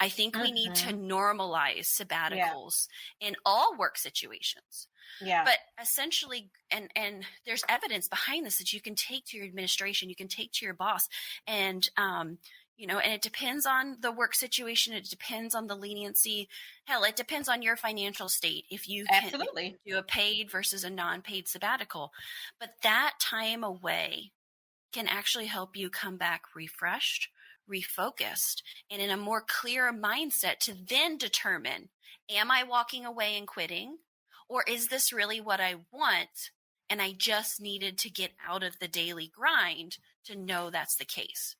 I think we need to normalize sabbaticals in all work situations. Yeah. But essentially, and there's evidence behind this that you can take to your administration, you can take to your boss, and and it depends on the work situation. It depends on the leniency. Hell, it depends on your financial state. If you can do a paid versus a non-paid sabbatical, but that time away can actually help you come back refreshed, refocused, and in a more clear mindset to then determine, am I walking away and quitting? Or is this really what I want? And I just needed to get out of the daily grind to know that's the case.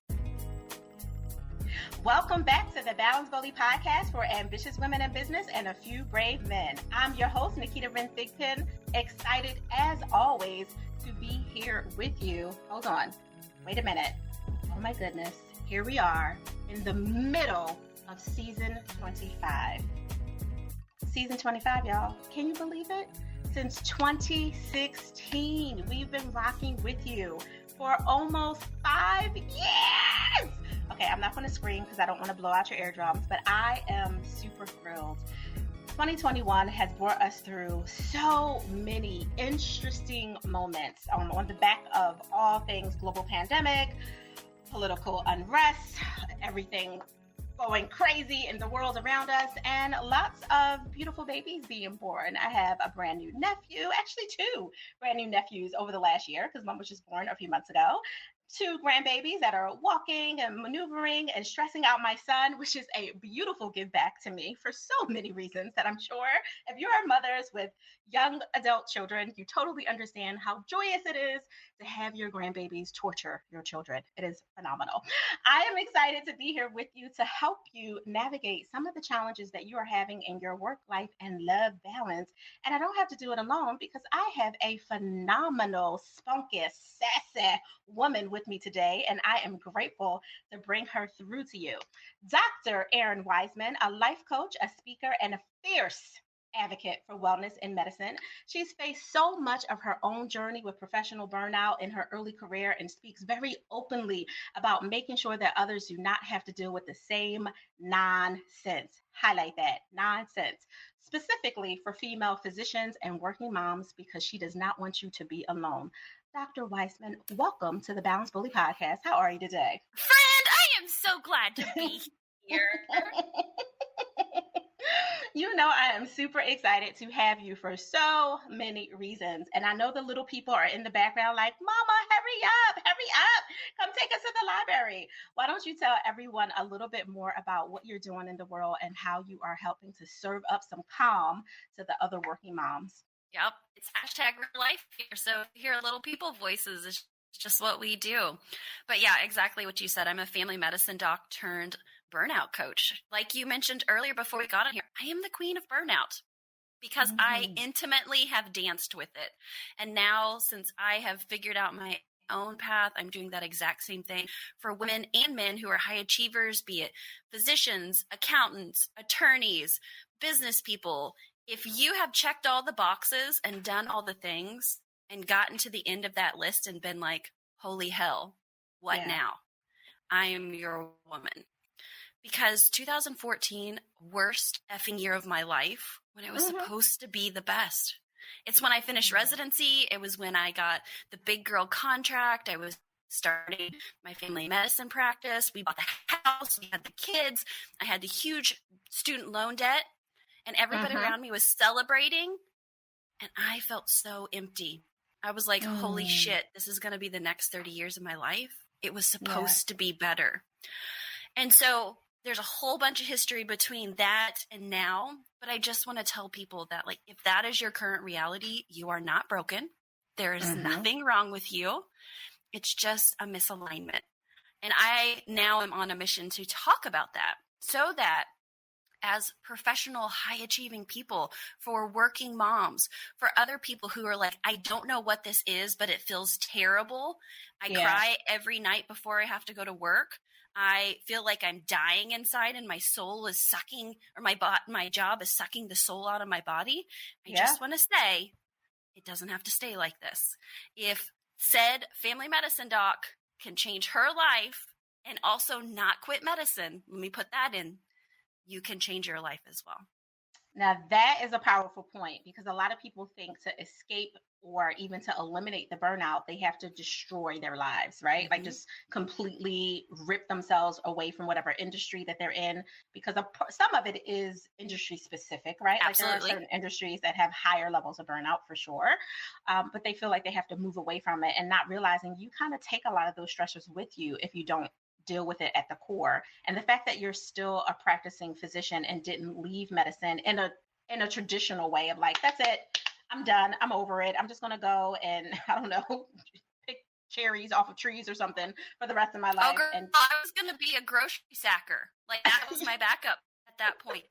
Welcome back to the Balance Bully podcast for ambitious women in business and a few brave men. I'm your host, Naketa Ren Thigpen, excited as always to be here with you. Hold on. Wait a minute. Oh my goodness. Here we are in the middle of season 25. Season 25, y'all. Can you believe it? Since 2016, we've been rocking with you for almost 5 years. Okay, I'm not going to scream because I don't want to blow out your eardrums, but I am super thrilled. 2021 has brought us through so many interesting moments on the back of all things global pandemic, political unrest, everything going crazy in the world around us, and lots of beautiful babies being born. I have a brand new nephew, actually 2 brand new nephews over the last year because mom was just born a few months ago. 2 grandbabies that are walking and maneuvering and stressing out my son, which is a beautiful give back to me for so many reasons that I'm sure if you're mothers with young adult children, you totally understand how joyous it is to have your grandbabies torture your children. It is phenomenal. I am excited to be here with you to help you navigate some of the challenges that you are having in your work life and love balance. And I don't have to do it alone because I have a phenomenal, spunky, sassy woman with me today, and I am grateful to bring her through to you. Dr. Errin Weisman, a life coach, a speaker, and a fierce advocate for wellness in medicine. She's faced so much of her own journey with professional burnout in her early career and speaks very openly about making sure that others do not have to deal with the same nonsense. Highlight that, nonsense. Specifically for female physicians and working moms, because she does not want you to be alone. Dr. Weisman, welcome to the Balance Bully podcast. How are you today? Friend, I am so glad to be here. You know, I am super excited to have you for so many reasons. And I know the little people are in the background like, Mama, hurry up, come take us to the library. Why don't you tell everyone a little bit more about what you're doing in the world and how you are helping to serve up some calm to the other working moms? Yep, it's #RealLife here. So hear little people voices. It's just what we do. But yeah, exactly what you said. I'm a family medicine doc turned burnout coach. Like you mentioned earlier before we got on here, I am the queen of burnout because I intimately have danced with it. And now, since I have figured out my own path, I'm doing that exact same thing for women and men who are high achievers, be it physicians, accountants, attorneys, business people. If you have checked all the boxes and done all the things and gotten to the end of that list and been like, holy hell, what now? I am your woman. Because 2014, worst effing year of my life, when it was supposed to be the best. It's when I finished residency. It was when I got the big girl contract. I was starting my family medicine practice. We bought the house. We had the kids. I had the huge student loan debt. And everybody around me was celebrating. And I felt so empty. I was like, holy shit, this is going to be the next 30 years of my life. It was supposed to be better. And so there's a whole bunch of history between that and now. But I just want to tell people that, like, if that is your current reality, you are not broken. There is nothing wrong with you. It's just a misalignment. And I now am on a mission to talk about that so that as professional, high-achieving people, for working moms, for other people who are like, I don't know what this is, but it feels terrible. I cry every night before I have to go to work. I feel like I'm dying inside and my soul is sucking, or my job is sucking the soul out of my body. I just want to say, it doesn't have to stay like this. If said family medicine doc can change her life and also not quit medicine, let me put that in, you can change your life as well. Now, that is a powerful point, because a lot of people think to escape or even to eliminate the burnout, they have to destroy their lives, right? Like just completely rip themselves away from whatever industry that they're in, because some of it is industry specific, right? Absolutely. Like there are certain industries that have higher levels of burnout for sure, but they feel like they have to move away from it, and not realizing you kind of take a lot of those stressors with you if you don't deal with it at the core. And the fact that you're still a practicing physician and didn't leave medicine in a traditional way of like, that's it, I'm done, I'm over it, I'm just gonna go and I don't know, pick cherries off of trees or something for the rest of my life. Oh, girl, and I was gonna be a grocery sacker. Like that was my backup at that point.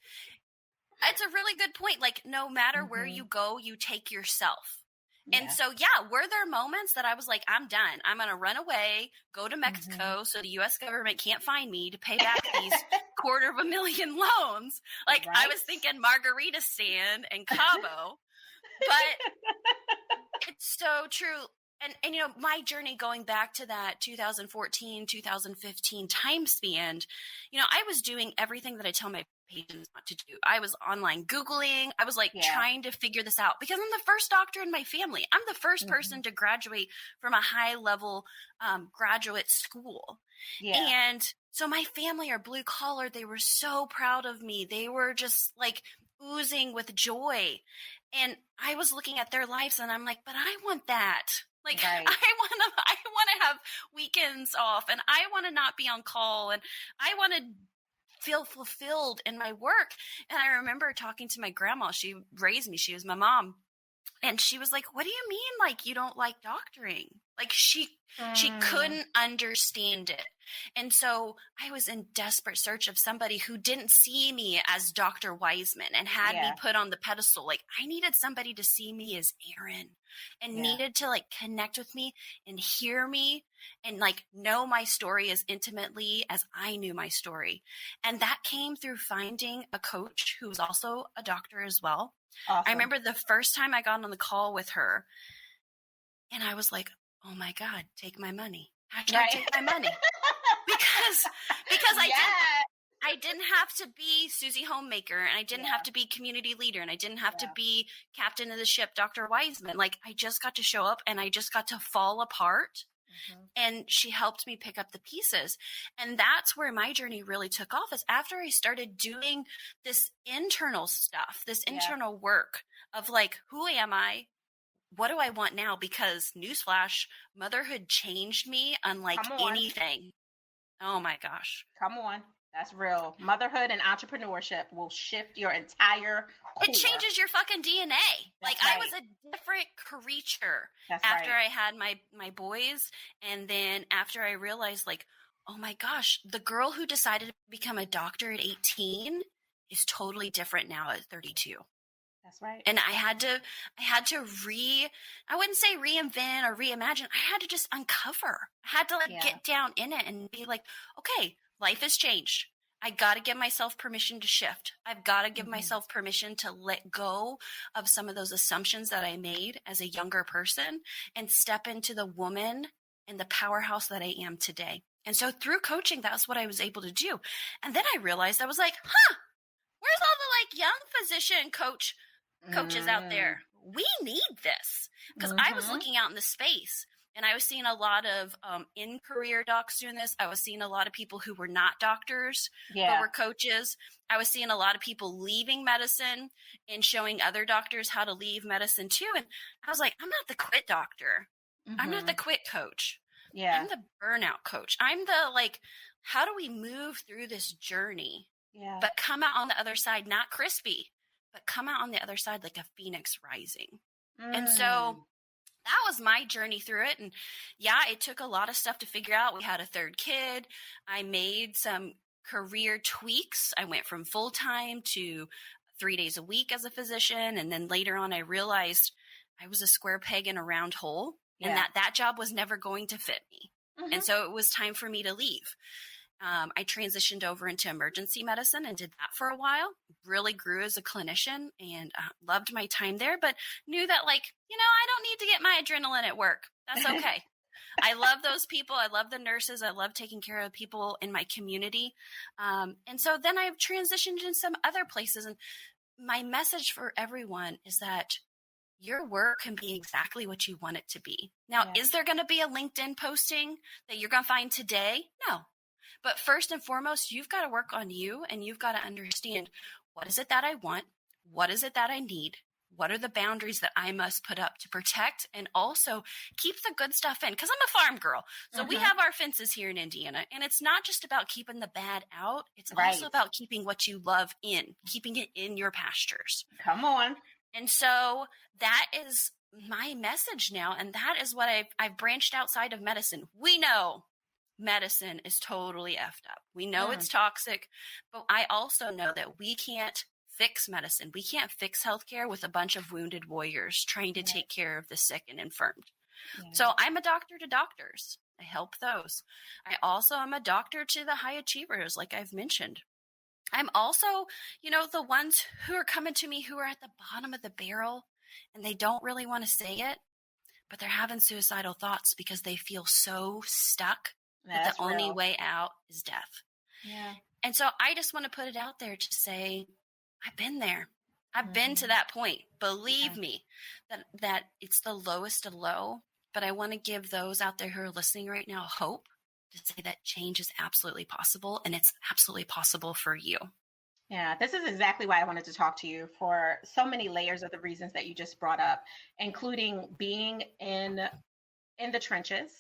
It's a really good point. Like no matter where you go, you take yourself. And so, were there moments that I was like, I'm done. I'm going to run away, go to Mexico so the U.S. government can't find me to pay back these $250,000 loans. Like I was thinking margarita stand and Cabo, but it's so true. And, you know, my journey going back to that 2014, 2015 time span, you know, I was doing everything that I tell my patients not to do. I was online Googling. I was like trying to figure this out because I'm the first doctor in my family. I'm the first person to graduate from a high level graduate school. And so my family are blue collar. They were so proud of me. They were just like oozing with joy. And I was looking at their lives and I'm like, but I want that. Like I want to have weekends off, and I want to not be on call, and I want to feel fulfilled in my work. And I remember talking to my grandma. She raised me. She was my mom. And she was like, what do you mean? Like, you don't like doctoring? Like she couldn't understand it. And so I was in desperate search of somebody who didn't see me as Dr. Weisman and had me put on the pedestal. Like I needed somebody to see me as Errin and needed to like connect with me and hear me and like know my story as intimately as I knew my story. And that came through finding a coach who was also a doctor as well. Awesome. I remember the first time I got on the call with her and I was like, oh my God, take my money. Take my money. Because I didn't have to be Susie Homemaker, and I didn't have to be community leader, and I didn't have to be captain of the ship, Dr. Weisman. Like I just got to show up and I just got to fall apart. And she helped me pick up the pieces. And that's where my journey really took off, is after I started doing this internal stuff, this internal work of like, who am I? What do I want now? Because newsflash, motherhood changed me unlike anything. Oh my gosh. Come on. That's real. Motherhood and entrepreneurship will shift your entire core. It changes your fucking DNA. I was a different creature after I had my boys. And then after I realized like, oh my gosh, the girl who decided to become a doctor at 18 is totally different now at 32. That's right. And I had to I wouldn't say reinvent or reimagine. I had to just uncover. I had to get down in it and be like, okay, life has changed. I got to give myself permission to shift. I've got to give myself permission to let go of some of those assumptions that I made as a younger person and step into the woman and the powerhouse that I am today. And so through coaching, that's what I was able to do. And then I realized I was like, where's all the like young physician coaches out there? We need this. Because I was looking out in the space and I was seeing a lot of in-career docs doing this. I was seeing a lot of people who were not doctors, but were coaches. I was seeing a lot of people leaving medicine and showing other doctors how to leave medicine too. And I was like, I'm not the quit doctor. I'm not the quit coach. I'm the burnout coach. I'm the like, how do we move through this journey? But come out on the other side, not crispy, but come out on the other side like a phoenix rising. And so that was my journey through it. And it took a lot of stuff to figure out. We had a third kid. I made some career tweaks. I went from full-time to 3 days a week as a physician. And then later on, I realized I was a square peg in a round hole and that job was never going to fit me. And so it was time for me to leave. I transitioned over into emergency medicine and did that for a while, really grew as a clinician and loved my time there, but knew that like, I don't need to get my adrenaline at work. That's okay. I love those people. I love the nurses. I love taking care of people in my community. And so then I've transitioned in some other places. And my message for everyone is that your work can be exactly what you want it to be. Now, is there going to be a LinkedIn posting that you're going to find today? No. But first and foremost, you've got to work on you, and you've got to understand, what is it that I want? What is it that I need? What are the boundaries that I must put up to protect and also keep the good stuff in? Because I'm a farm girl. So we have our fences here in Indiana. And it's not just about keeping the bad out. It's also about keeping what you love in, keeping it in your pastures. Come on. And so that is my message now. And that is what I've branched outside of medicine. We know medicine is totally effed up. We know it's toxic, but I also know that we can't fix medicine. We can't fix healthcare with a bunch of wounded warriors trying to take care of the sick and infirmed. So I'm a doctor to doctors. I help those. I also am a doctor to the high achievers, like I've mentioned. I'm also, the ones who are coming to me who are at the bottom of the barrel and they don't really want to say it, but they're having suicidal thoughts because they feel so stuck that the only way out is death. Yeah. And so I just want to put it out there to say, I've been there. I've been to that point. Believe me, that it's the lowest of low. But I want to give those out there who are listening right now hope to say that change is absolutely possible, and it's absolutely possible for you. Yeah, this is exactly why I wanted to talk to you, for so many layers of the reasons that you just brought up, including being in the trenches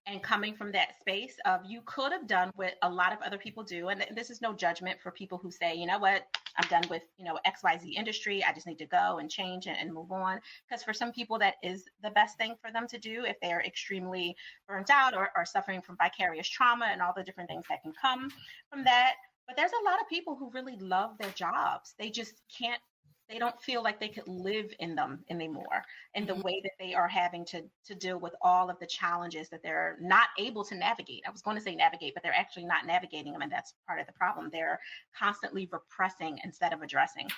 and coming from that space of, you could have done what a lot of other people do. And this is no judgment for people who say, you know what, I'm done with, XYZ industry. I just need to go and change and move on. Because for some people, that is the best thing for them to do if they're extremely burnt out or suffering from vicarious trauma and all the different things that can come from that. But there's a lot of people who really love their jobs. They just can't, they don't feel like they could live in them anymore, in the way that they are having to deal with all of the challenges that they're not able to navigate. I was going to say navigate, but they're actually not navigating them. And that's part of the problem. They're constantly repressing instead of addressing.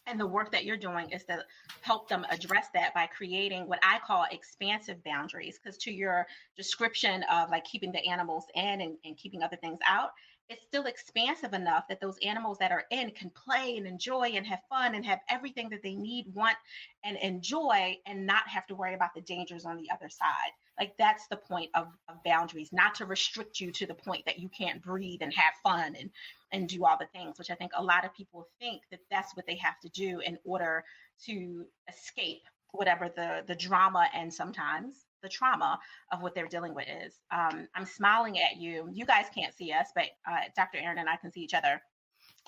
And the work that you're doing is to help them address that by creating what I call expansive boundaries. Because to your description of like keeping the animals in and keeping other things out, it's still expansive enough that those animals that are in can play and enjoy and have fun and have everything that they need, want, and enjoy, and not have to worry about the dangers on the other side. Like, that's the point of boundaries, not to restrict you to the point that you can't breathe and have fun and do all the things, which I think a lot of people think that that's what they have to do in order to escape whatever the drama and sometimes the trauma of what they're dealing with is. I'm smiling at you. You guys can't see us, but Dr. Errin and I can see each other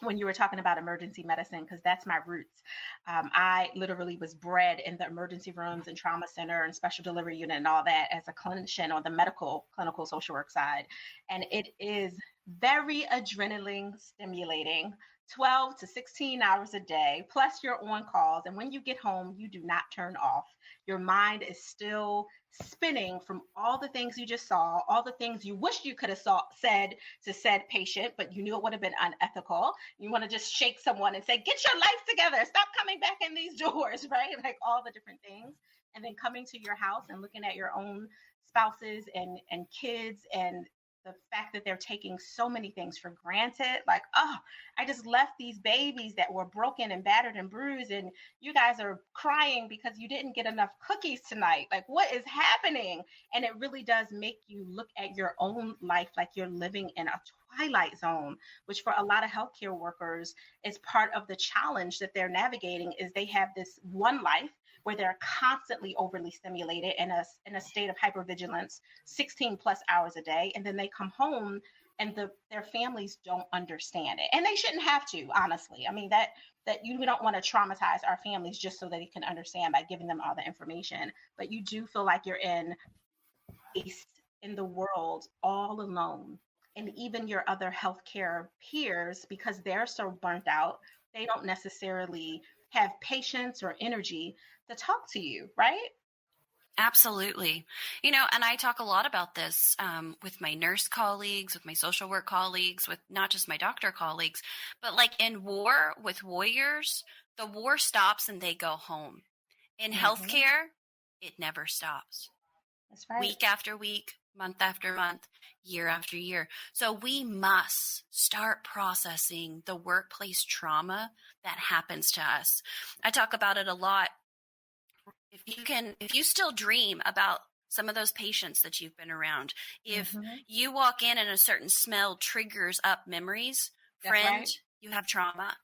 when you were talking about emergency medicine, because that's my roots. I literally was bred in the emergency rooms and trauma center and special delivery unit and all that as a clinician on the medical clinical social work side. And it is very adrenaline stimulating, 12 to 16 hours a day, plus you're on calls. And when you get home, you do not turn off. Your mind is still spinning from all the things you just saw, all the things you wish you could have said to said patient, but you knew it would have been unethical. You want to just shake someone and say, get your life together. Stop coming back in these doors, right? Like all the different things. And then coming to your house and looking at your own spouses and kids and the fact that they're taking so many things for granted. Like, oh, I just left these babies that were broken and battered and bruised, and you guys are crying because you didn't get enough cookies tonight. Like, what is happening? And it really does make you look at your own life like you're living in a twilight zone, which for a lot of healthcare workers is part of the challenge that they're navigating. Is they have this one life where they're constantly overly stimulated in a state of hypervigilance 16 plus hours a day. And then they come home and their families don't understand it. And they shouldn't have to, honestly. I mean, that you don't want to traumatize our families just so that they can understand by giving them all the information. But you do feel like you're in the world all alone. And even your other healthcare peers, because they're so burnt out, they don't necessarily have patience or energy to talk to you, right? Absolutely. And I talk a lot about this with my nurse colleagues, with my social work colleagues, with not just my doctor colleagues, but like in war with warriors, the war stops and they go home. In healthcare, it never stops. That's right. week after week, month after month, year after year. So we must start processing the workplace trauma that happens to us. I talk about it a lot. If you still dream about some of those patients that you've been around, if you walk in and a certain smell triggers up memories, That's friend, right. you have trauma.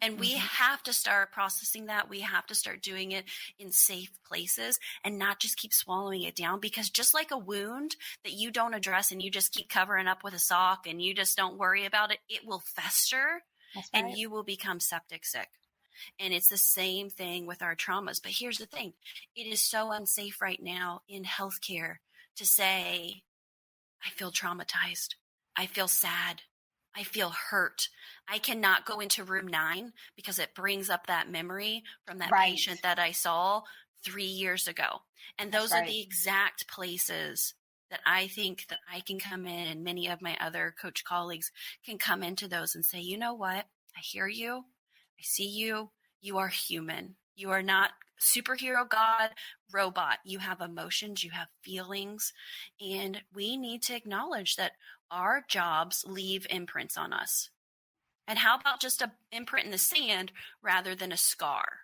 And we have to start processing that. We have to start doing it in safe places and not just keep swallowing it down, because just like a wound that you don't address and you just keep covering up with a sock and you just don't worry about it, it will fester. That's And right. you will become septic sick. And it's the same thing with our traumas. But here's the thing. It is so unsafe right now in healthcare to say, I feel traumatized. I feel sad. I feel hurt. I cannot go into room 9 because it brings up that memory from that Right. patient that I saw 3 years ago. And That's those right. are the exact places that I think that I can come in, and many of my other coach colleagues can come into those and say, you know what? I hear you. I see you. You are human. You are not superhero, God, robot. You have emotions, you have feelings, and we need to acknowledge that our jobs leave imprints on us. And how about just an imprint in the sand rather than a scar?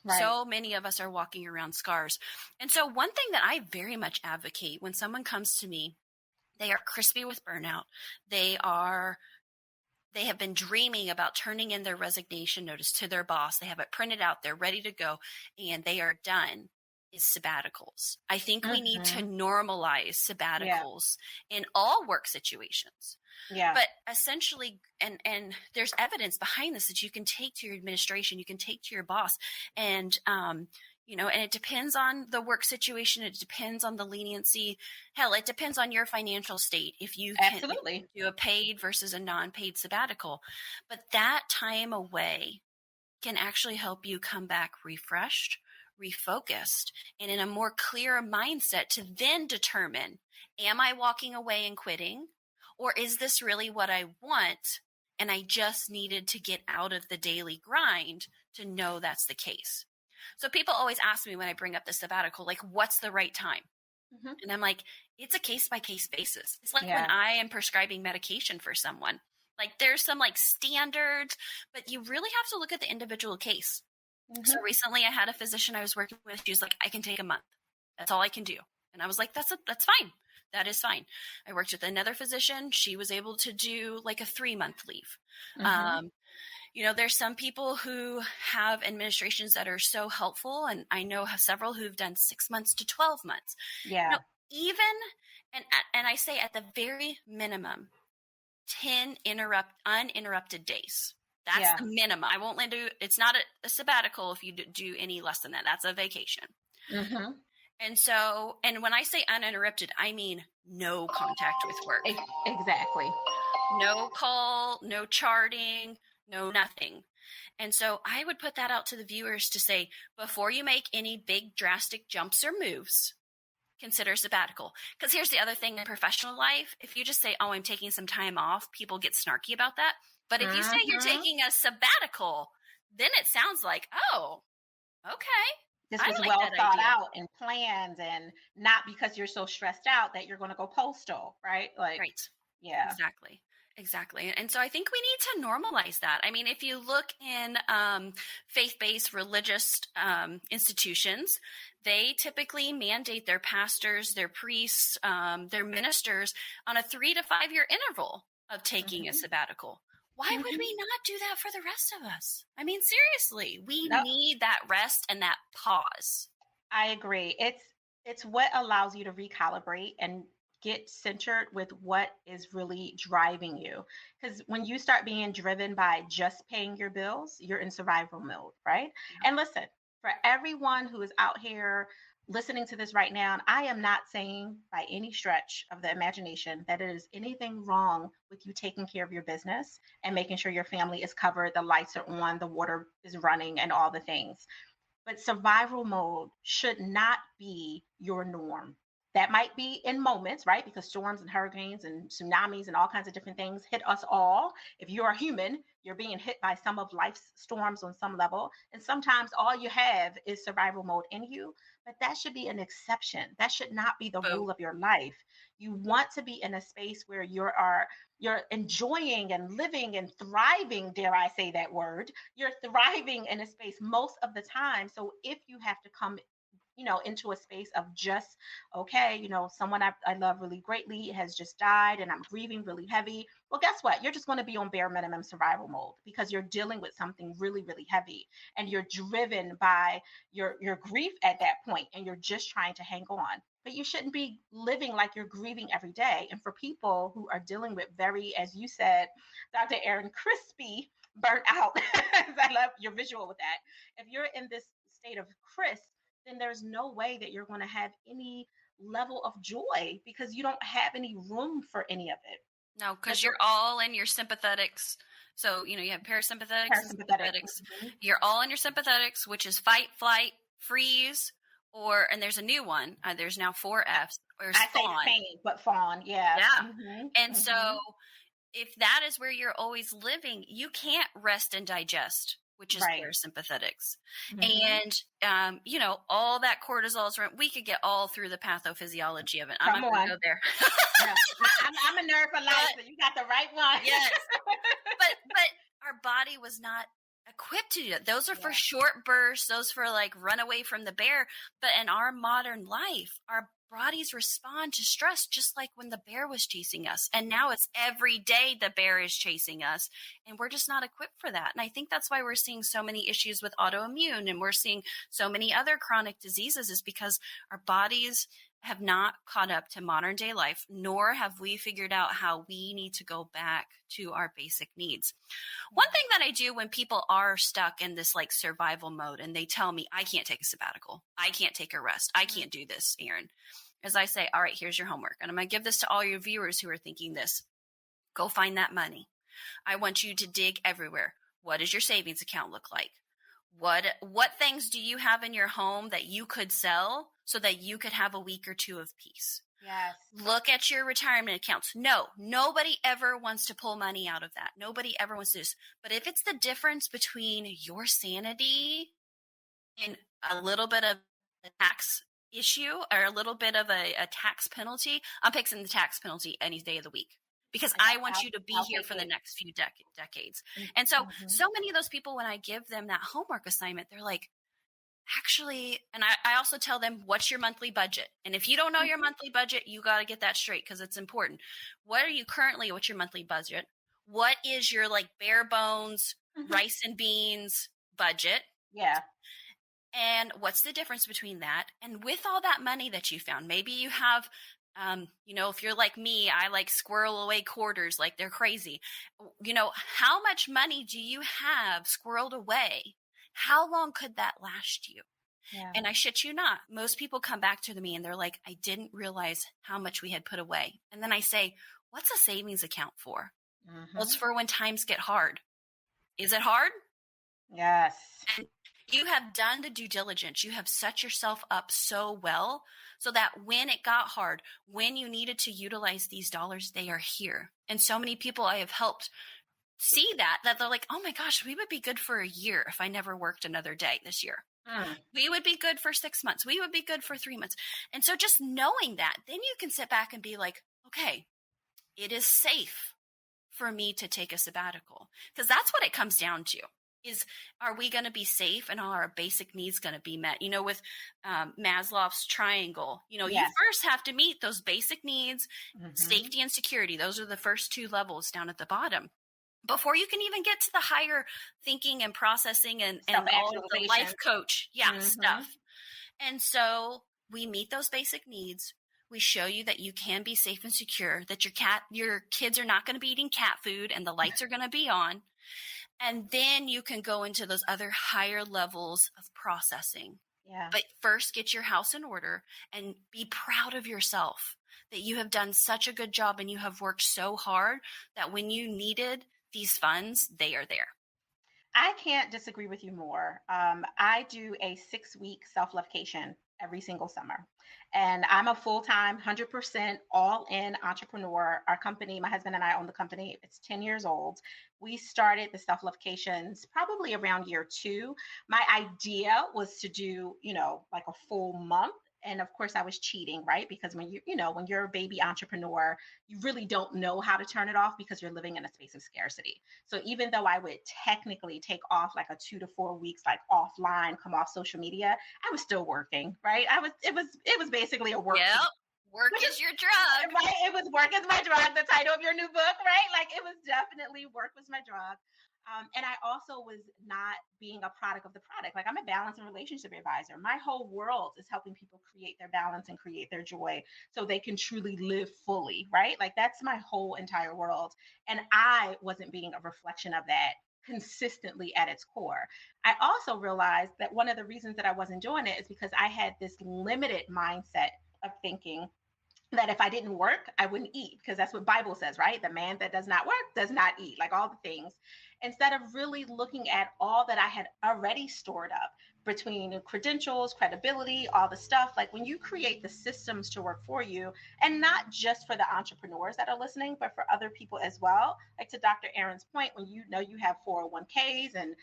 Right. So many of us are walking around scars. And so one thing that I very much advocate when someone comes to me, they are crispy with burnout. They have been dreaming about turning in their resignation notice to their boss. They have it printed out. They're ready to go, and they are done. Is sabbaticals. I think we need to normalize sabbaticals in all work situations. Yeah. But essentially, and there's evidence behind this that you can take to your administration, you can take to your boss, and and it depends on the work situation. It depends on the leniency. Hell, it depends on your financial state. If you can do a paid versus a non-paid sabbatical, but that time away can actually help you come back refreshed, refocused, and in a more clear mindset to then determine, am I walking away and quitting? Or is this really what I want? And I just needed to get out of the daily grind to know that's the case. So people always ask me when I bring up the sabbatical, like, what's the right time? And I'm like, it's a case by case basis. It's like when I am prescribing medication for someone, like there's some like standards, but you really have to look at the individual case. So recently I had a physician I was working with. She was like, I can take a month. That's all I can do. And I was like, that's fine. That is fine. I worked with another physician. She was able to do like a 3-month leave. There's some people who have administrations that are so helpful. And I know several who've done 6 months to 12 months. Yeah. And I say at the very minimum, 10 uninterrupted days. That's the minimum. I won't let you. It's not a sabbatical if you do any less than that. That's a vacation. And when I say uninterrupted, I mean no contact with work. Exactly. No call, no charting, no nothing. And so I would put that out to the viewers to say, before you make any big drastic jumps or moves, consider sabbatical. Because here's the other thing in professional life. If you just say, oh, I'm taking some time off, people get snarky about that. But if you say you're taking a sabbatical, then it sounds like, oh, okay. This was well thought out and planned, and not because you're so stressed out that you're going to go postal, right? Right. Yeah. Exactly. And so I think we need to normalize that. I mean, if you look in faith-based religious institutions, they typically mandate their pastors, their priests, their ministers on a 3 to 5 year interval of taking a sabbatical. Why would we not do that for the rest of us? I mean, seriously, we need that rest and that pause. I agree. It's what allows you to recalibrate and get centered with what is really driving you. Because when you start being driven by just paying your bills, you're in survival mode, right? And listen, for everyone who is out here listening to this right now, and I am not saying by any stretch of the imagination that it is anything wrong with you taking care of your business and making sure your family is covered, the lights are on, the water is running, and all the things. But survival mode should not be your norm. That might be in moments, right? Because storms and hurricanes and tsunamis and all kinds of different things hit us all. If you're a human, you're being hit by some of life's storms on some level. And sometimes all you have is survival mode in you. But that should be an exception. That should not be the Boom. rule of your life. You want to be in a space where you're enjoying and living and thriving, dare I say that word. You're thriving in a space most of the time. So if you have to come into a space of just, okay, someone I love really greatly has just died and I'm grieving really heavy. Well, guess what? You're just going to be on bare minimum survival mode because you're dealing with something really, really heavy and you're driven by your grief at that point and you're just trying to hang on. But you shouldn't be living like you're grieving every day. And for people who are dealing with very, as you said, Dr. Errin, crispy burnt out, I love your visual with that. If you're in this state of crisp, then there's no way that you're going to have any level of joy because you don't have any room for any of it. No, because Because you're all in your sympathetics. So, you have parasympathetics and parasympathetic. sympathetics. Mm-hmm. You're all in your sympathetics, which is fight, flight, freeze, and there's a new one. There's now 4 Fs. Or I say fawn. faint, but fawn, yeah. Yeah. Mm-hmm. And Mm-hmm. so if that is where you're always living, you can't rest and digest, which is Right. parasympathetics. Mm-hmm. And, all that cortisol is around. We could get all through the pathophysiology of it. I'm Come not going on. to go there. No, I'm a nerd for life, so you got the right one. Yes. But our body was not equipped to do that. Those are for Yeah. short bursts, those for like run away from the bear. But in our modern life, our bodies respond to stress just like when the bear was chasing us. And now it's every day the bear is chasing us, and we're just not equipped for that. And I think that's why we're seeing so many issues with autoimmune and we're seeing so many other chronic diseases, is because our bodies have not caught up to modern day life, nor have we figured out how we need to go back to our basic needs. One thing that I do when people are stuck in this like survival mode and they tell me, I can't take a sabbatical, I can't take a rest, I can't do this, Errin, as I say, all right, here's your homework. And I'm going to give this to all your viewers who are thinking this. Go find that money. I want you to dig everywhere. What does your savings account look like? What things do you have in your home that you could sell so that you could have a week or two of peace? Yes. Look at your retirement accounts. No, nobody ever wants to pull money out of that. Nobody ever wants to do this. But if it's the difference between your sanity and a little bit of a tax issue or a little bit of a tax penalty, I'm picking the tax penalty any day of the week. Because I want you to be here for the next few decades. And so many of those people, when I give them that homework assignment, they're like, actually, and I also tell them, what's your monthly budget? And if you don't know your monthly budget, you got to get that straight because it's important. What's your monthly budget? What is your like bare bones rice and beans budget? Yeah. And what's the difference between that? And with all that money that you found, maybe you have, if you're like me, I like squirrel away quarters like they're crazy. How much money do you have squirreled away? How long could that last you? Yeah. And I shit you not, most people come back to me and they're like, I didn't realize how much we had put away. And then I say, what's a savings account for? Well, it's for when times get hard. Is it hard? Yes. And you have done the due diligence. You have set yourself up so well so that when it got hard, when you needed to utilize these dollars, they are here. And so many people I have helped see that they're like, oh my gosh, we would be good for a year if I never worked another day this year. We would be good for 6 months. We would be good for 3 months. And so just knowing that, then you can sit back and be like, okay, it is safe for me to take a sabbatical. Because that's what it comes down to. Is, are we going to be safe and are our basic needs going to be met? With Maslow's triangle, you first have to meet those basic needs, safety and security. Those are the first 2 levels down at the bottom before you can even get to the higher thinking and processing and all of the life coach stuff. And so we meet those basic needs. We show you that you can be safe and secure, that your kids are not going to be eating cat food and the lights are going to be on. And then you can go into those other higher levels of processing. Yeah. But first, get your house in order and be proud of yourself that you have done such a good job and you have worked so hard that when you needed these funds, they are there. I can't disagree with you more. I do a 6-week self-lovecation every single summer. And I'm a full-time, 100% all-in entrepreneur. Our company, my husband and I own the company. It's 10 years old. We started the self-lovecations probably around year 2. My idea was to do, like a full month. And of course, I was cheating, right? Because when you're a baby entrepreneur, you really don't know how to turn it off because you're living in a space of scarcity. So even though I would technically take off like a 2 to 4 weeks, like offline, come off social media, I was still working, right? It was basically a work to Yep. Work which is is your drug. right. It was work is my drug, the title of your new book, right? Like it was definitely work was my drug. And I also was not being a product of the product. Like I'm a balance and relationship advisor. My whole world is helping people create their balance and create their joy so they can truly live fully, right? Like that's my whole entire world. And I wasn't being a reflection of that consistently at its core. I also realized that one of the reasons that I wasn't doing it is because I had this limited mindset of thinking that if I didn't work, I wouldn't eat because that's what Bible says, right? The man that does not work does not eat, like all the things. Instead of really looking at all that I had already stored up between credentials, credibility, all the stuff, like when you create the systems to work for you, and not just for the entrepreneurs that are listening, but for other people as well. Like to Dr. Errin's point, when you know you have 401ks and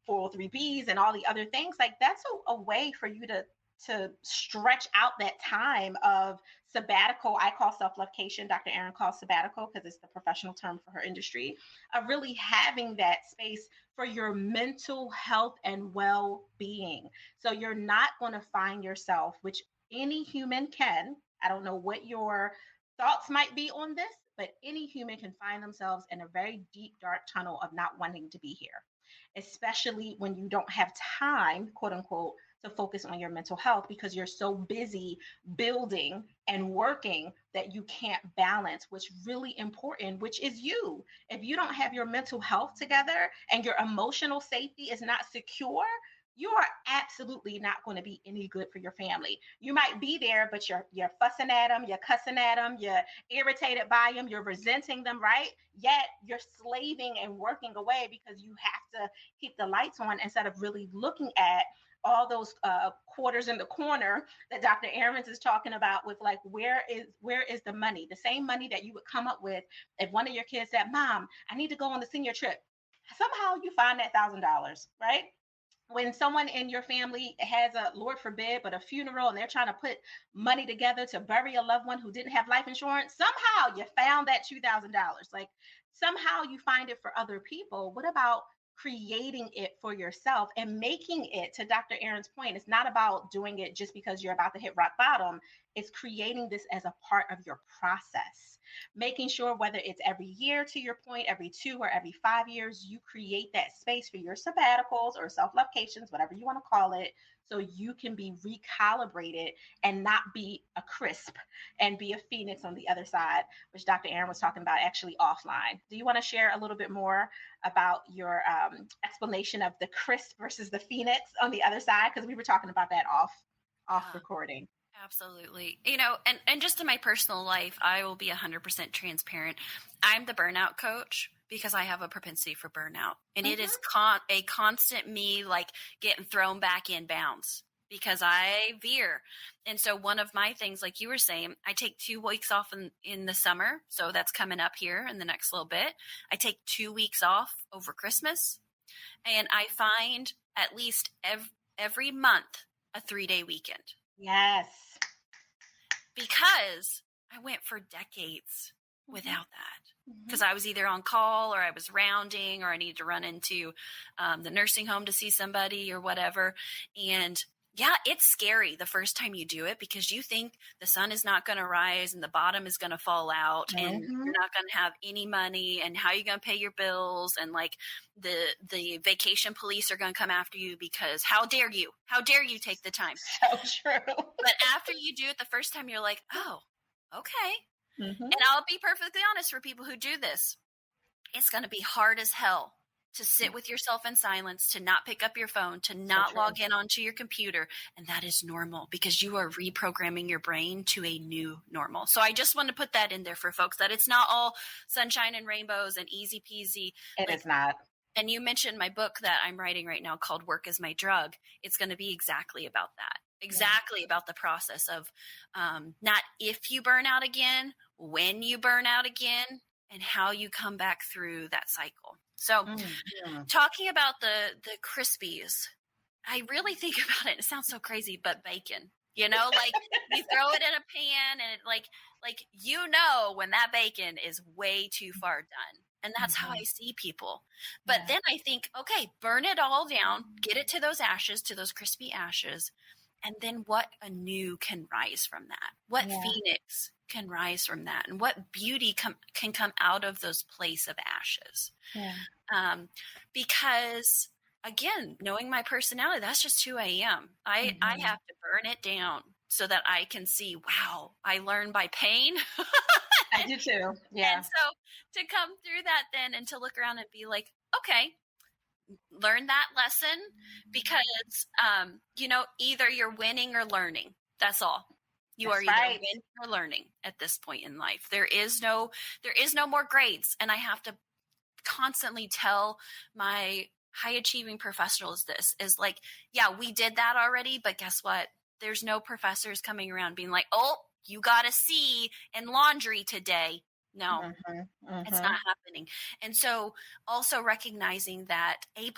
403bs and all the other things, like that's a way for you to stretch out that time of sabbatical. I call self-lovecation. Dr. Errin calls sabbatical because it's the professional term for her industry, of really having that space for your mental health and well-being. So you're not going to find yourself, which any human can. I don't know what your thoughts might be on this, but any human can find themselves in a very deep, dark tunnel of not wanting to be here, especially when you don't have time, quote unquote, to focus on your mental health because you're so busy building and working that you can't balance what's really important, which is you. If you don't have your mental health together and your emotional safety is not secure, you are absolutely not going to be any good for your family. You might be there, but you're fussing at them, you're cussing at them, you're irritated by them, you're resenting them, right? Yet you're slaving and working away because you have to keep the lights on instead of really looking at all those quarters in the corner that Dr. Aarons is talking about with like, where is the money? The same money that you would come up with if one of your kids said, Mom, I need to go on the senior trip. Somehow you find that $1,000, right? When someone in your family has a, Lord forbid, but a funeral and they're trying to put money together to bury a loved one who didn't have life insurance, somehow you found that $2,000. Like somehow you find it for other people. What about creating it for yourself and making it, to Dr. Aaron's point, it's not about doing it just because you're about to hit rock bottom. It's creating this as a part of your process, making sure whether it's every year, to your point, every 2 or every 5 years, you create that space for your sabbaticals or self-lovecations, whatever you want to call it, so you can be recalibrated and not be a crisp and be a phoenix on the other side, which Dr. Aaron was talking about actually offline. Do you want to share a little bit more about your explanation of the crisp versus the phoenix on the other side? Because we were talking about that off recording. Absolutely. And just in my personal life, I will be 100% transparent. I'm the burnout coach because I have a propensity for burnout. And it is a constant me like getting thrown back in bounds because I veer. And so one of my things, like you were saying, I take 2 weeks off in the summer. So that's coming up here in the next little bit. I take 2 weeks off over Christmas. And I find at least every month a 3-day weekend. Yes. Because I went for decades without that. Because I was either on call or I was rounding or I needed to run into the nursing home to see somebody or whatever. And yeah, it's scary the first time you do it because you think the sun is not going to rise and the bottom is going to fall out and you're not going to have any money and how are you going to pay your bills and like the vacation police are going to come after you because how dare you take the time. So true. But after you do it the first time, you're like, oh, okay. And I'll be perfectly honest for people who do this. It's going to be hard as hell to sit with yourself in silence, to not pick up your phone, to not log in onto your computer. And that is normal because you are reprogramming your brain to a new normal. So I just want to put that in there for folks that it's not all sunshine and rainbows and easy peasy. It is not. And you mentioned my book that I'm writing right now called Work is My Drug. It's going to be exactly about that. Exactly about the process of not if you burn out again, when you burn out again, and how you come back through that cycle. So talking about the Crispies, I really think about it. It sounds so crazy, but bacon, you know, like you throw it in a pan and it like when that bacon is way too far done. And that's how I see people. But then I think, okay, burn it all down, get it to those ashes, to those crispy ashes. And then what anew can rise from that? What phoenix can rise from that? And what beauty can come out of those place of ashes? Because again, knowing my personality, that's just who I am. I have to burn it down so that I can see, wow, I learn by pain. I do too. Yeah. And so to come through that then and to look around and be like, okay, learn that lesson because, either you're winning or learning. That's all. You are either winning or learning at this point in life. There is no more grades. And I have to constantly tell my high achieving professionals this is like, yeah, we did that already, but guess what? There's no professors coming around being like, oh, you got a C in laundry today. No, it's not happening. And so also recognizing that A+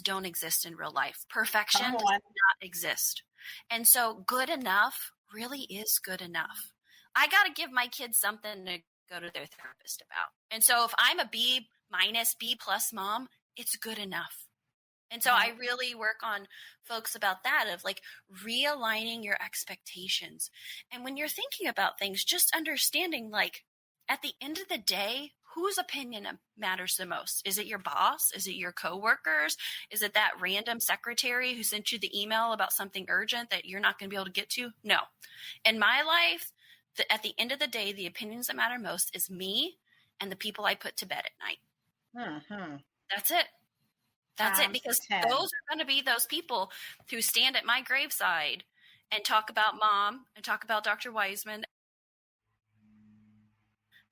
don't exist in real life. Perfection does not exist. And so good enough really is good enough. I got to give my kids something to go to their therapist about. And so if I'm a B-, B+ mom, it's good enough. And so I really work on folks about that of like realigning your expectations. And when you're thinking about things, just understanding like at the end of the day, whose opinion matters the most? Is it your boss? Is it your coworkers? Is it that random secretary who sent you the email about something urgent that you're not going to be able to get to? No. In my life, at the end of the day, the opinions that matter most is me and the people I put to bed at night. That's it. That's it, because those are going to be those people who stand at my graveside and talk about mom and talk about Dr. Weisman.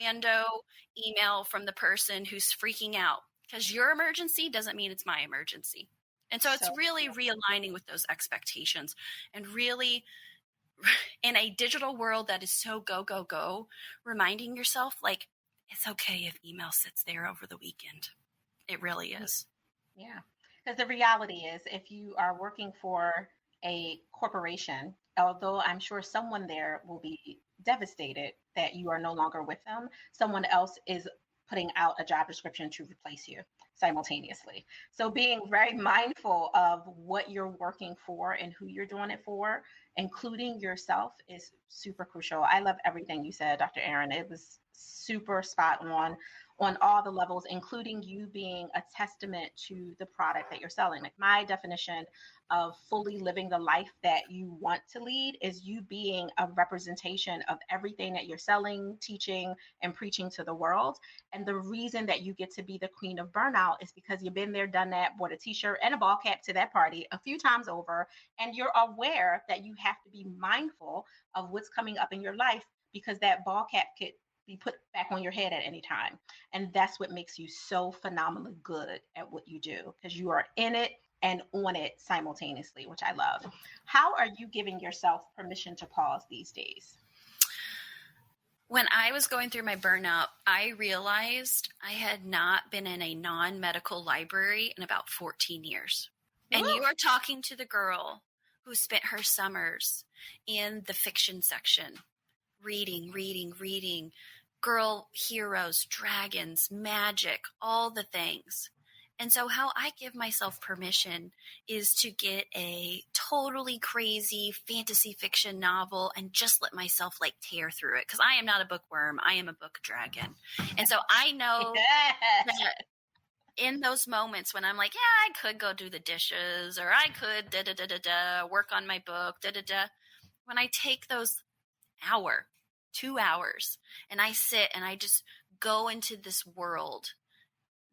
And email from the person who's freaking out, because your emergency doesn't mean it's my emergency. And so it's really realigning with those expectations and really in a digital world that is so go, go, go, reminding yourself like, it's okay if email sits there over the weekend. It really is. Yeah. Because the reality is, if you are working for a corporation, although I'm sure someone there will be devastated that you are no longer with them, someone else is putting out a job description to replace you simultaneously. So being very mindful of what you're working for and who you're doing it for, including yourself, is super crucial. I love everything you said, Dr. Errin. It was super spot on all the levels, including you being a testament to the product that you're selling. Like my definition of fully living the life that you want to lead is you being a representation of everything that you're selling, teaching, and preaching to the world. And the reason that you get to be the queen of burnout is because you've been there, done that, bought a t-shirt and a ball cap to that party a few times over. And you're aware that you have to be mindful of what's coming up in your life, because that ball cap could be put back on your head at any time. And that's what makes you so phenomenally good at what you do, because you are in it and on it simultaneously, which I love. How are you giving yourself permission to pause these days? When I was going through my burnout, I realized I had not been in a non-medical library in about 14 years. And you are talking to the girl who spent her summers in the fiction section, reading, girl heroes, dragons, magic, all the things. And so how I give myself permission is to get a totally crazy fantasy fiction novel and just let myself like tear through it. Because I am not a bookworm. I am a book dragon. And so I know that in those moments when I'm like, yeah, I could go do the dishes, or I could work on my book, when I take those 2 hours and I sit and I just go into this world,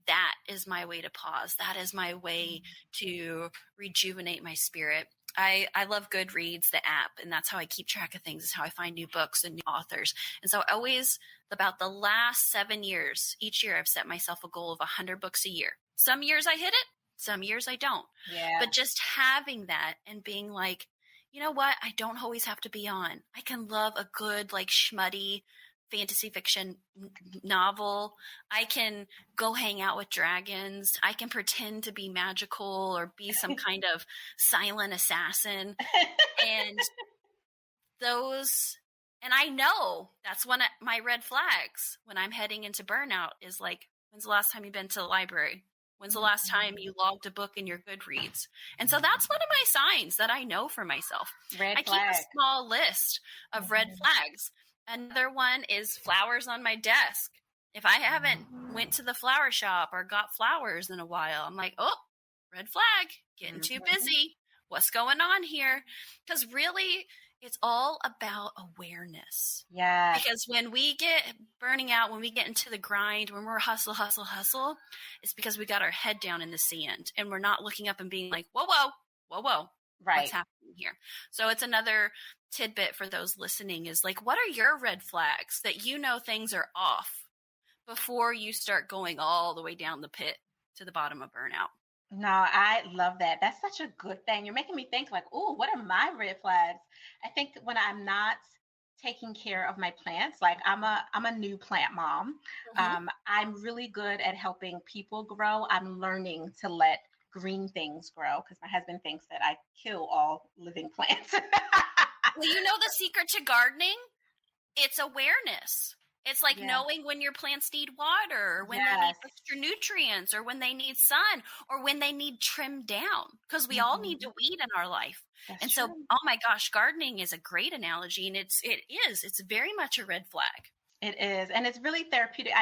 that is my way to pause. That is my way to rejuvenate my spirit. I love Goodreads, the app, and that's how I keep track of things. It's how I find new books and new authors. And so always, about the last 7 years, each year I've set myself a goal of 100 books a year. Some years I hit it, some years I don't. Yeah. But just having that and being like, you know what? I don't always have to be on. I can love a good, like, schmutty fantasy fiction novel. I can go hang out with dragons. I can pretend to be magical or be some kind of silent assassin. And those, and I know that's one of my red flags when I'm heading into burnout is like, when's the last time you've been to the library? When's the last time you logged a book in your Goodreads? And so that's one of my signs that I know for myself. Red I flag. keep a small list of red flags. Another one is flowers on my desk. If I haven't went to the flower shop or got flowers in a while, I'm like, oh, red flag, getting too busy. What's going on here? Because really, it's all about awareness. Yeah. Because when we get burning out, when we get into the grind, when we're hustle, it's because we got our head down in the sand and we're not looking up and being like, whoa, Right. what's happening here? So it's another tidbit for those listening is like, what are your red flags that you know things are off before you start going all the way down the pit to the bottom of burnout? No, I love that. That's such a good thing. You're making me think like, oh, what are my red flags? I think when I'm not taking care of my plants, like I'm a new plant mom. I'm really good at helping people grow. I'm learning to let green things grow because my husband thinks that I kill all living plants. Well, you know the secret to gardening? It's awareness. It's like knowing when your plants need water, or when they need extra nutrients, or when they need sun, or when they need trimmed down. Because we all need to weed in our life. That's true. So, oh my gosh, gardening is a great analogy, and it's very much a red flag. It is. And it's really therapeutic.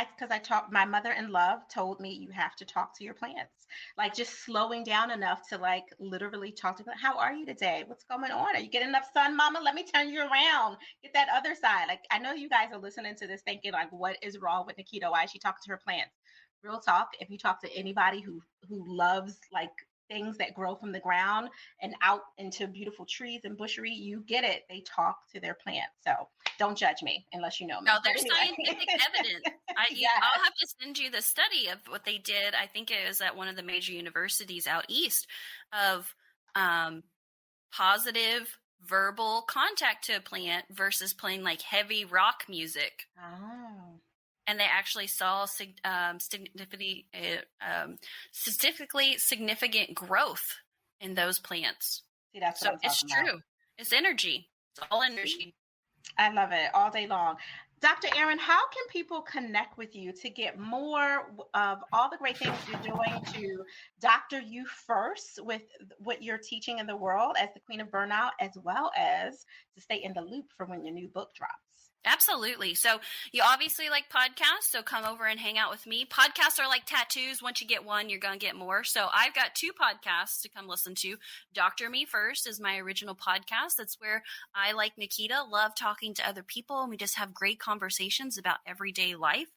My mother-in-law told me you have to talk to your plants, like just slowing down enough to like literally talk to them. How are you today? What's going on? Are you getting enough sun, mama? Let me turn you around. Get that other side. Like, I know you guys are listening to this thinking like, what is wrong with Naketa? Why is she talking to her plants? Real talk. If you talk to anybody who loves like things that grow from the ground and out into beautiful trees and bushery, you get it. They talk to their plants. So don't judge me unless you know me. No, there's scientific evidence. I'll have to send you the study of what they did. I think it was at one of the major universities out east of positive verbal contact to a plant versus playing like heavy rock music. Oh. And they actually saw statistically significant growth in those plants. See, that's what I'm talking about. True. It's energy. It's all energy. I love it all day long. Dr. Errin, how can people connect with you to get more of all the great things you're doing, to doctor you first with what you're teaching in the world as the Queen of Burnout, as well as to stay in the loop for when your new book drops? Absolutely. So you obviously like podcasts, so come over and hang out with me. Podcasts are like tattoos. Once you get one, you're going to get more. So I've got 2 podcasts to come listen to. Doctor Me First is my original podcast. That's where I, like Naketa, love talking to other people, and we just have great conversations about everyday life.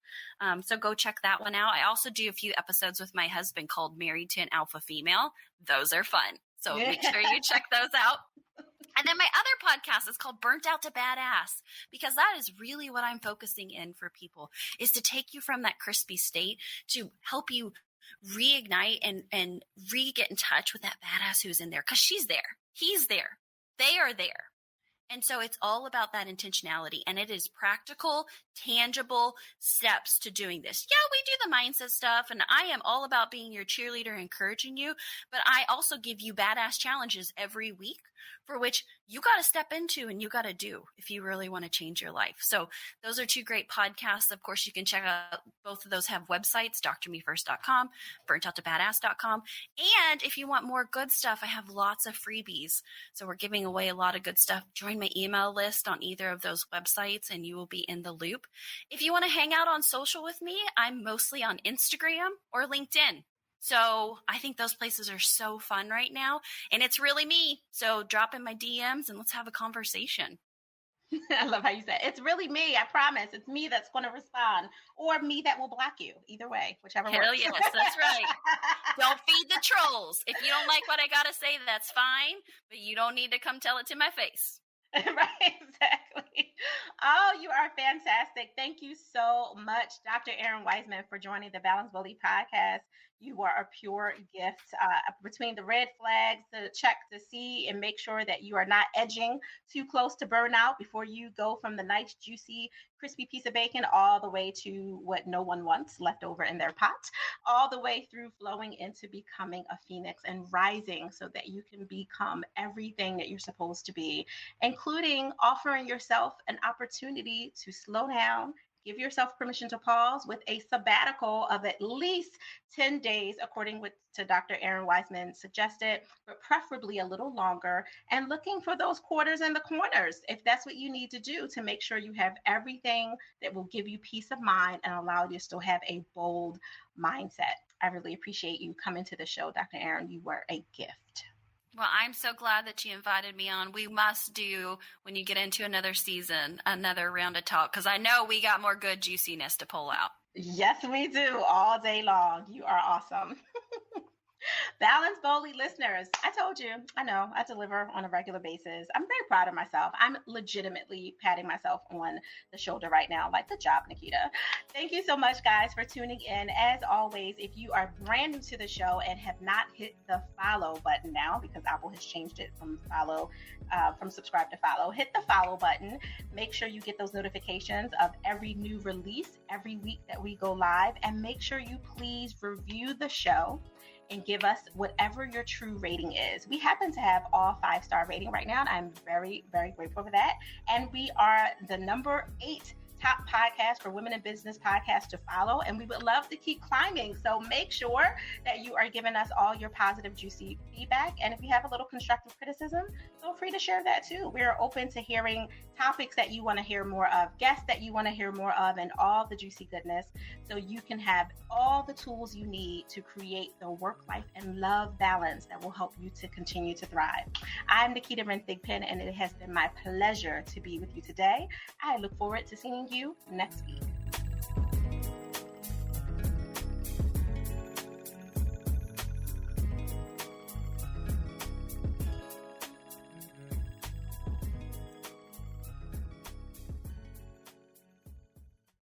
So go check that one out. I also do a few episodes with my husband called Married to an Alpha Female. Those are fun. So make sure you check those out. And then my other podcast is called Burnt Out to Badass, because that is really what I'm focusing in for people, is to take you from that crispy state to help you reignite and re-get in touch with that badass who's in there, because she's there. He's there. They are there. And so it's all about that intentionality, and it is practical, tangible steps to doing this. Yeah, we do the mindset stuff, and I am all about being your cheerleader, encouraging you, but I also give you badass challenges every week for which you got to step into and you got to do if you really want to change your life. So those are 2 great podcasts. Of course, you can check out both of those have websites, drmefirst.com, burnouttobadass.com. And if you want more good stuff, I have lots of freebies. So we're giving away a lot of good stuff. Join my email list on either of those websites and you will be in the loop. If you want to hang out on social with me, I'm mostly on Instagram or LinkedIn. So I think those places are so fun right now, and it's really me. So drop in my DMs and let's have a conversation. I love how you said it's really me. I promise. It's me that's going to respond, or me that will block you. Either way, whichever works. Hell yes, that's right. Don't feed the trolls. If you don't like what I got to say, that's fine, but you don't need to come tell it to my face. Right, exactly. Oh, you are fantastic. Thank you so much, Dr. Errin Weisman, for joining the Balance Bully podcast. You are a pure gift. Between the red flags to check to see and make sure that you are not edging too close to burnout before you go from the nice, juicy, crispy piece of bacon all the way to what no one wants left over in their pot, all the way through flowing into becoming a phoenix and rising so that you can become everything that you're supposed to be, including offering yourself an opportunity to slow down. Give yourself permission to pause with a sabbatical of at least 10 days, according to Dr. Errin Weisman suggested, but preferably a little longer, and looking for those quarters and the corners if that's what you need to do to make sure you have everything that will give you peace of mind and allow you to still have a bold mindset. I really appreciate you coming to the show, Dr. Errin. You were a gift. Well, I'm so glad that you invited me on. We must do, when you get into another season, another round of talk, because I know we got more good juiciness to pull out. Yes, we do, all day long. You are awesome. Balance Boldly listeners, I told you, I know, I deliver on a regular basis. I'm very proud of myself. I'm legitimately patting myself on the shoulder right now. Like, good job, Naketa. Thank you so much, guys, for tuning in. As always, if you are brand new to the show and have not hit the follow button now, because Apple has changed it from subscribe to follow, hit the follow button. Make sure you get those notifications of every new release every week that we go live. And make sure you please review the show and give us whatever your true rating is. We happen to have all 5-star rating right now, and I'm very, very grateful for that. And we are the number 8 top podcast for women in business podcast to follow, and we would love to keep climbing. So make sure that you are giving us all your positive, juicy feedback. And if you have a little constructive criticism, feel free to share that too. We're open to hearing topics that you want to hear more of, guests that you want to hear more of, and all the juicy goodness, so you can have all the tools you need to create the work life and love balance that will help you to continue to thrive. I'm Naketa Ren Thigpen, and it has been my pleasure to be with you today. I look forward to seeing you next week.